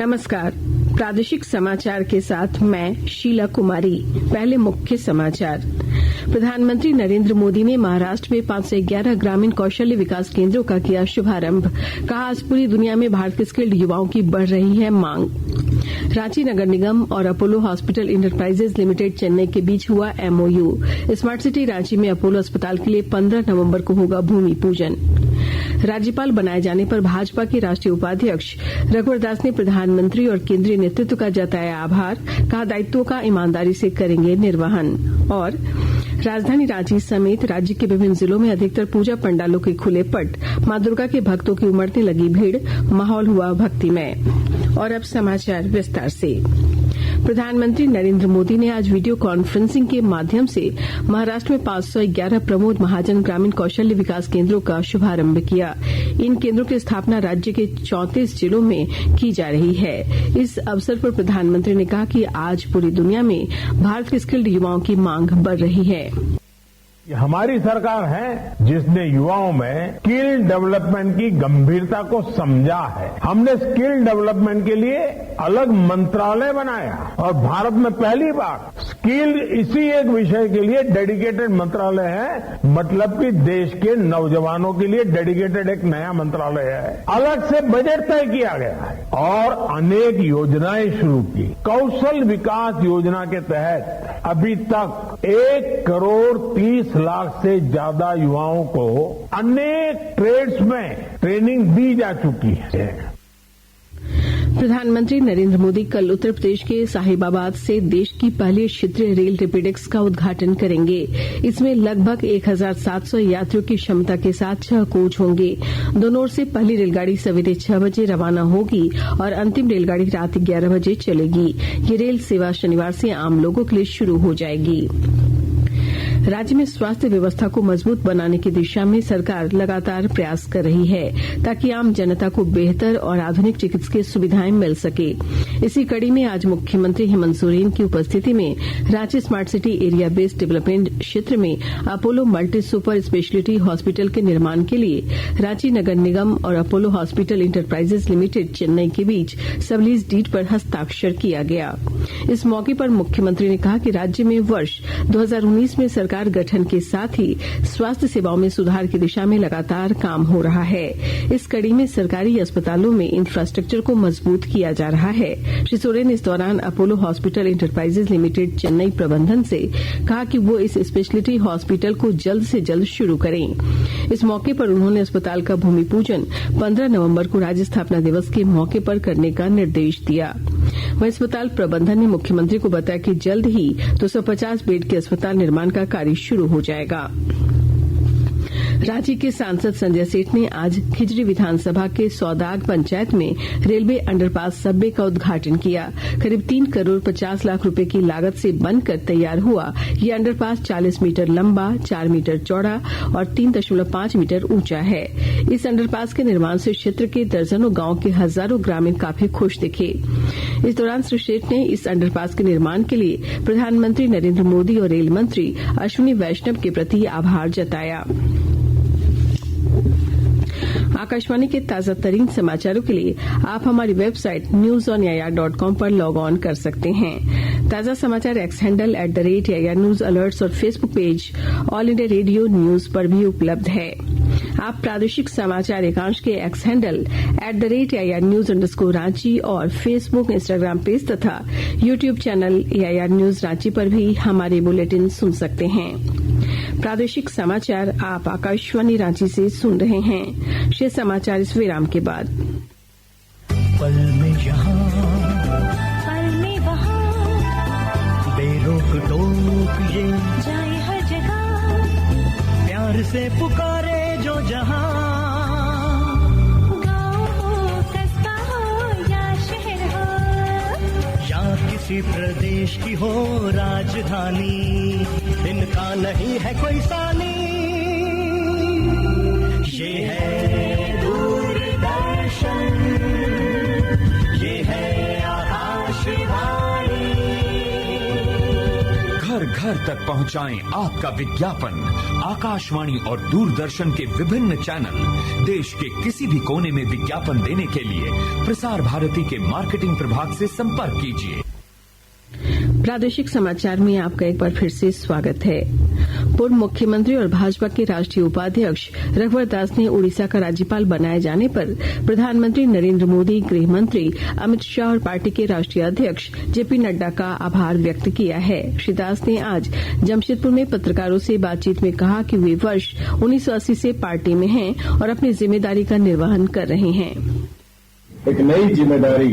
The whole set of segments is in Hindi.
नमस्कार। प्रादेशिक समाचार के साथ मैं शीला कुमारी। पहले मुख्य समाचार। प्रधानमंत्री नरेंद्र मोदी ने महाराष्ट्र में 511 ग्रामीण कौशल्य विकास केंद्रों का किया शुभारंभ। कहा, आज पूरी दुनिया में भारत के स्किल्ड युवाओं की बढ़ रही है मांग। रांची नगर निगम और Apollo hospital enterprises limited Chennai के बीच हुआ एमओयू। स्मार्ट सिटी रांची में अपोलो अस्पताल के लिए 15 नवंबर को होगा भूमि पूजन। राज्यपाल बनाए जाने पर भाजपा के राष्ट्रीय उपाध्यक्ष रघुवर दास ने प्रधानमंत्री और केंद्रीय नेतृत्व का जताया आभार। कहा, दायित्वों का ईमानदारी से करेंगे निर्वहन। और राजधानी रांची समेत राज्य के विभिन्न जिलों में अधिकतर पूजा पंडालों के खुले पट। मां दुर्गा के भक्तों की उमड़ने लगी भीड़। माहौल हुआ भक्तिमय। और अब समाचार विस्तार से। प्रधानमंत्री नरेंद्र मोदी ने आज वीडियो कॉन्फ्रेंसिंग के माध्यम से महाराष्ट्र में 511 प्रमोद महाजन ग्रामीण कौशल्य विकास केंद्रों का शुभारंभ किया। इन केंद्रों की स्थापना राज्य के 34 जिलों में की जा रही है। इस अवसर पर प्रधानमंत्री ने कहा कि आज पूरी दुनिया में भारत के स्किल्ड युवाओं की मांग बढ़ रही है। हमारी सरकार है जिसने युवाओं में स्किल डेवलपमेंट की गंभीरता को समझा है। हमने स्किल डेवलपमेंट के लिए अलग मंत्रालय बनाया और भारत में पहली बार स्किल इसी एक विषय के लिए डेडिकेटेड मंत्रालय है। मतलब कि देश के नौजवानों के लिए डेडिकेटेड एक नया मंत्रालय है। अलग से बजट तय किया गया है और अनेक योजनाएं शुरू की। कौशल विकास योजना के तहत अभी तक 1,30,00,000 से ज्यादा युवाओं को अनेक ट्रेड्स में ट्रेनिंग दी जा चुकी है। प्रधानमंत्री नरेंद्र मोदी कल उत्तर प्रदेश के साहिबाबाद से देश की पहली क्षेत्रीय रेल रैपिडेक्स का उद्घाटन करेंगे। इसमें लगभग 1,700 यात्रियों की क्षमता के साथ 6 कोच होंगे। दोनों ओर से पहली रेलगाड़ी सवेरे 6 बजे रवाना होगी और अंतिम रेलगाड़ी रात 11 बजे चलेगी। ये रेल सेवा शनिवार से आम लोगों के लिए शुरू हो जाएगी। राज्य में स्वास्थ्य व्यवस्था को मजबूत बनाने की दिशा में सरकार लगातार प्रयास कर रही है ताकि आम जनता को बेहतर और आधुनिक चिकित्सकीय सुविधाएं मिल सके। इसी कड़ी में आज मुख्यमंत्री हेमंत सोरेन की उपस्थिति में Ranchi smart city area based development क्षेत्र में Apollo multi super speciality hospital के निर्माण के लिए रांची नगर निगम और Apollo hospital enterprises limited Chennai के बीच सबलीज डीड पर हस्ताक्षर किया गया। इस मौके पर मुख्यमंत्री ने कहा कि राज्य में वर्ष 2019 में सरकार गठन के साथ ही स्वास्थ्य सेवाओं में सुधार की दिशा में लगातार काम हो रहा है। इस कड़ी में सरकारी अस्पतालों में इंफ्रास्ट्रक्चर को मजबूत किया जा रहा है। श्री सोरेन इस दौरान Apollo hospital enterprises limited Chennai प्रबंधन से कहा कि वो इस स्पेशलिटी हॉस्पिटल को जल्द से जल्द शुरू करें। इस मौके पर उन्होंने अस्पताल का भूमि पूजन 15 नवंबर को राज्य स्थापना दिवस के मौके पर करने का निर्देश दिया। वहीं अस्पताल प्रबंधन ने मुख्यमंत्री को बताया कि जल्द ही 250 बेड के अस्पताल निर्माण का कार्य शुरू हो जाएगा। रांची के सांसद संजय सेठ ने आज खिजरी विधानसभा के सौदाग पंचायत में रेलवे अंडरपास सबवे का उद्घाटन किया। करीब 3 करोड़ 50 लाख रुपए की लागत से बनकर तैयार हुआ ये अंडरपास 40 मीटर लंबा, 4 मीटर चौड़ा और 3.5 मीटर ऊंचा है। इस अंडरपास के निर्माण से क्षेत्र के दर्जनों गांव के हजारों ग्रामीण काफी खुश दिखे। इस दौरान श्री सेठ ने इस अंडरपास के निर्माण के लिए प्रधानमंत्री नरेंद्र मोदी और रेल मंत्री अश्विनी वैष्णव के प्रति आभार जताया। आकाशवाणी के ताजा तरीन समाचारों के लिए आप हमारी वेबसाइट newsonAIR.com पर लॉग ऑन कर सकते हैं। ताजा समाचार X handle @AIR news alerts और Facebook page all India radio news पर भी उपलब्ध है। आप प्रादेशिक समाचार एकांश के X handle @AIR news _Ranchi और फेसबुक, इंस्टाग्राम पेज तथा YouTube channel AIR news Ranchi पर भी हमारे बुलेटिन सुन सकते हैं। प्रादेशिक समाचार आप आकाशवाणी रांची से सुन रहे हैं। शेष समाचार इस विराम के बाद। पल में यहाँ, पल में वहाँ, बेरोक टोक ये जाए हर जगह, प्यार से पुकारे जो जहाँ, गाँव हो, कस्बा हो या शहर हो, या किसी प्रदेश की हो राजधानी, इनका नहीं है कोई सानी। ये है दूरदर्शन, ये है आकाशवाणी। घर तक पहुंचाएं आपका विज्ञापन। आकाशवाणी और दूरदर्शन के विभिन्न चैनल देश के किसी भी कोने में विज्ञापन देने के लिए प्रसार भारती के मार्केटिंग प्रभाग से संपर्क कीजिए। प्रादेशिक समाचार में आपका एक बार फिर से स्वागत है। पूर्व मुख्यमंत्री और भाजपा के राष्ट्रीय उपाध्यक्ष रघुवर दास ने उड़ीसा का राज्यपाल बनाए जाने पर प्रधानमंत्री नरेंद्र मोदी, गृह मंत्री अमित शाह और पार्टी के राष्ट्रीय अध्यक्ष जेपी नड्डा का आभार व्यक्त किया है। श्री दास ने आज जमशेदपुर में पत्रकारों से बातचीत में कहा कि वे वर्ष 1980 से पार्टी में हैं और अपनी जिम्मेदारी का निर्वहन कर रहे हैं। एक नई जिम्मेदारी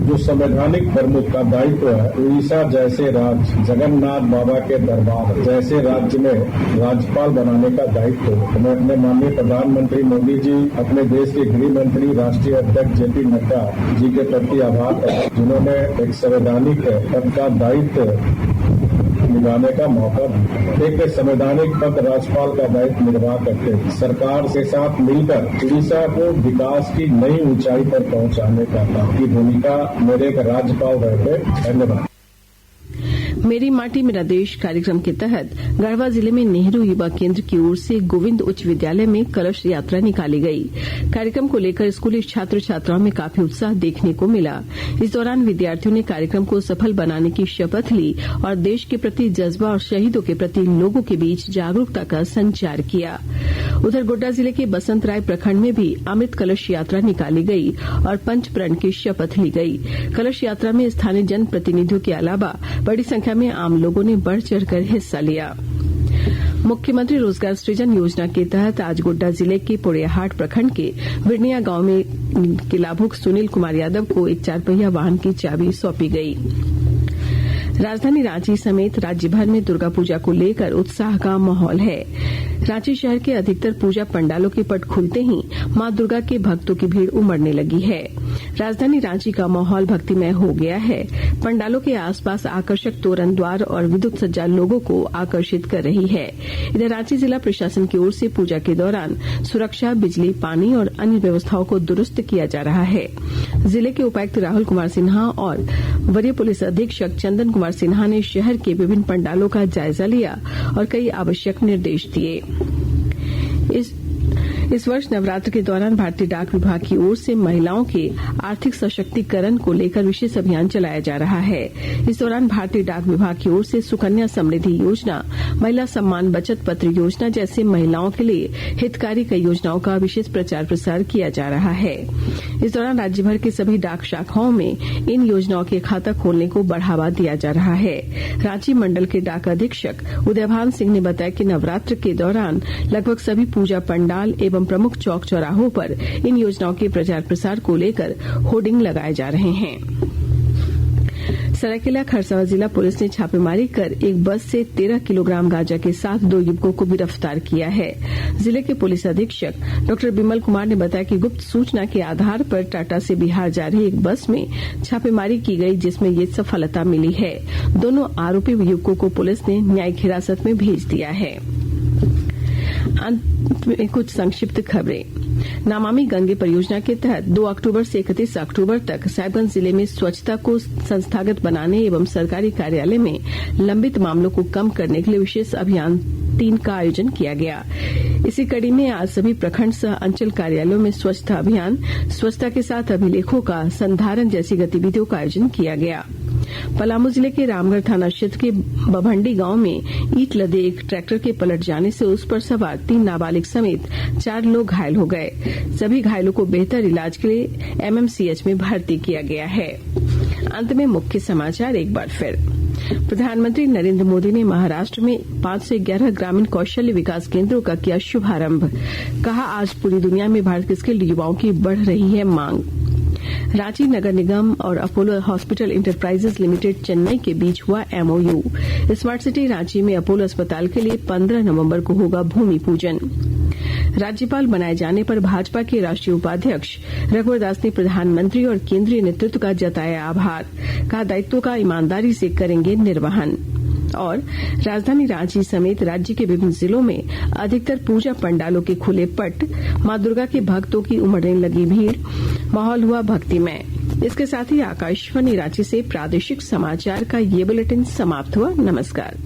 जो संवैधानिक प्रमुख का दायित्व है, उड़ीसा जैसे राज्य, जगन्नाथ बाबा के दरबार जैसे राज्य में राज्यपाल बनाने का दायित्व मैं अपने माननीय प्रधानमंत्री मोदी जी, अपने देश के गृह मंत्री राष्ट्रीय अध्यक्ष जेपी नड्डा जी के प्रति आभार है, जिन्होंने एक संवैधानिक पद का दायित्व निभाने का मौका दिया। एक संवैधानिक पद राज्यपाल का दायित्व निर्वाह करके सरकार के साथ मिलकर उड़ीसा को विकास की नई ऊंचाई पर पहुंचाने का की भूमिका मेरे एक राज्यपाल रहे। धन्यवाद। मेरी माटी मेरा देश कार्यक्रम के तहत गढ़वा जिले में नेहरू युवा केंद्र की ओर से गोविंद उच्च विद्यालय में कलश यात्रा निकाली गई। कार्यक्रम को लेकर स्कूली छात्र छात्राओं में काफी उत्साह देखने को मिला। इस दौरान विद्यार्थियों ने कार्यक्रम को सफल बनाने की शपथ ली और देश के प्रति जज्बा और शहीदों के प्रति लोगों के बीच जागरूकता का संचार किया। उधर गोड्डा जिले के बसंतराय प्रखंड में भी अमृत कलश यात्रा निकाली गई और पंच प्रण की शपथ ली गई। कलश यात्रा में स्थानीय जनप्रतिनिधियों के अलावा बड़ी संख्या में आम लोगों ने बढ़ चढ़कर हिस्सा लिया। मुख्यमंत्री रोजगार सृजन योजना के तहत आज गोड्डा जिले के पोड़ियाहाट प्रखंड के बिरनिया गांव में के लाभुक सुनील कुमार यादव को एक 4 पहिया वाहन की चाबी सौंपी गई। राजधानी रांची समेत राज्य भर में दुर्गा पूजा को लेकर उत्साह का माहौल है। रांची शहर के अधिकतर पूजा पंडालों के पट खुलते ही मां दुर्गा के भक्तों की भीड़ उमड़ने लगी है। राजधानी रांची का माहौल भक्तिमय हो गया है। पंडालों के आसपास आकर्षक तोरण द्वार और विद्युत सज्जा लोगों को आकर्षित कर रही है। इधर रांची जिला प्रशासन की ओर से पूजा के दौरान सुरक्षा, बिजली, पानी और अन्य व्यवस्थाओं को दुरुस्त किया जा रहा है। जिले के उपायुक्त राहुल कुमार सिन्हा और वरीय पुलिस अधीक्षक चंदन कुमार सिन्हा ने शहर के विभिन्न पंडालों का जायजा लिया और कई आवश्यक निर्देश दिए। इस वर्ष नवरात्र के दौरान भारतीय डाक विभाग की ओर से महिलाओं के आर्थिक सशक्तिकरण को लेकर विशेष अभियान चलाया जा रहा है। इस दौरान भारतीय डाक विभाग की ओर से सुकन्या समृद्धि योजना, महिला सम्मान बचत पत्र योजना जैसे महिलाओं के लिए हितकारी कई योजनाओं का विशेष प्रचार प्रसार किया जा रहा है। इस दौरान राज्य भर के सभी डाक शाखाओं में इन योजनाओं के खाता खोलने को बढ़ावा दिया जा रहा है। रांची मंडल के डाक अधीक्षक उदयभान सिंह ने बताया कि नवरात्र के दौरान लगभग सभी पूजा पंडाल एवं प्रमुख चौक चौराहों पर इन योजनाओं के प्रचार प्रसार को लेकर होर्डिंग लगाए जा रहे हैं। सरायकेला खरसावां जिला पुलिस ने छापेमारी कर एक बस से 13 किलोग्राम गांजा के साथ 2 युवकों को गिरफ्तार किया है। जिले के पुलिस अधीक्षक डॉ बिमल कुमार ने बताया कि गुप्त सूचना के आधार पर टाटा से बिहार जा रही एक बस में छापेमारी की गई, जिसमें ये सफलता मिली है। दोनों आरोपी युवकों को पुलिस ने न्यायिक हिरासत में भेज दिया है। अंत में कुछ संक्षिप्त खबरें। नमामि गंगे परियोजना के तहत 2 अक्टूबर से 31 अक्टूबर तक साहिबगंज जिले में स्वच्छता को संस्थागत बनाने एवं सरकारी कार्यालय में लंबित मामलों को कम करने के लिए विशेष अभियान 3 का आयोजन किया गया। इसी कड़ी में आज सभी प्रखंड सह अंचल कार्यालयों में स्वच्छता अभियान, स्वच्छता के साथ अभिलेखों का संधारण जैसी गतिविधियों का आयोजन किया गया। पलामू जिले के रामगढ़ थाना क्षेत्र के बभंडी गांव में ईंट लदे एक ट्रैक्टर के पलट जाने से उस पर सवार 3 नाबालिग समेत 4 लोग घायल हो गए। सभी घायलों को बेहतर इलाज के लिए एमएमसीएच में भर्ती किया गया है। अंत में मुख्य समाचार एक बार फिर। प्रधानमंत्री नरेंद्र मोदी ने महाराष्ट्र में 511 ग्रामीण कौशल्य विकास केंद्रों का किया शुभारंभ। कहा, आज पूरी दुनिया में भारत के स्किल्ड युवाओं की बढ़ रही है मांग। रांची नगर निगम और Apollo hospital enterprises limited Chennai के बीच हुआ एमओयू। स्मार्ट सिटी रांची में अपोलो अस्पताल के लिए 15 नवंबर को होगा भूमि पूजन। राज्यपाल बनाए जाने पर भाजपा के राष्ट्रीय उपाध्यक्ष रघुवर दास ने प्रधानमंत्री और केंद्रीय नेतृत्व का जताया आभार। कहा, दायित्वों का ईमानदारी से करेंगे निर्वहन। और राजधानी रांची समेत राज्य के विभिन्न जिलों में अधिकतर पूजा पंडालों के खुले पट, मां दुर्गा के भक्तों की उमड़ने लगी भीड़, माहौल हुआ भक्तिमय। इसके साथ ही आकाशवाणी रांची से प्रादेशिक समाचार का ये बुलेटिन समाप्त हुआ। नमस्कार।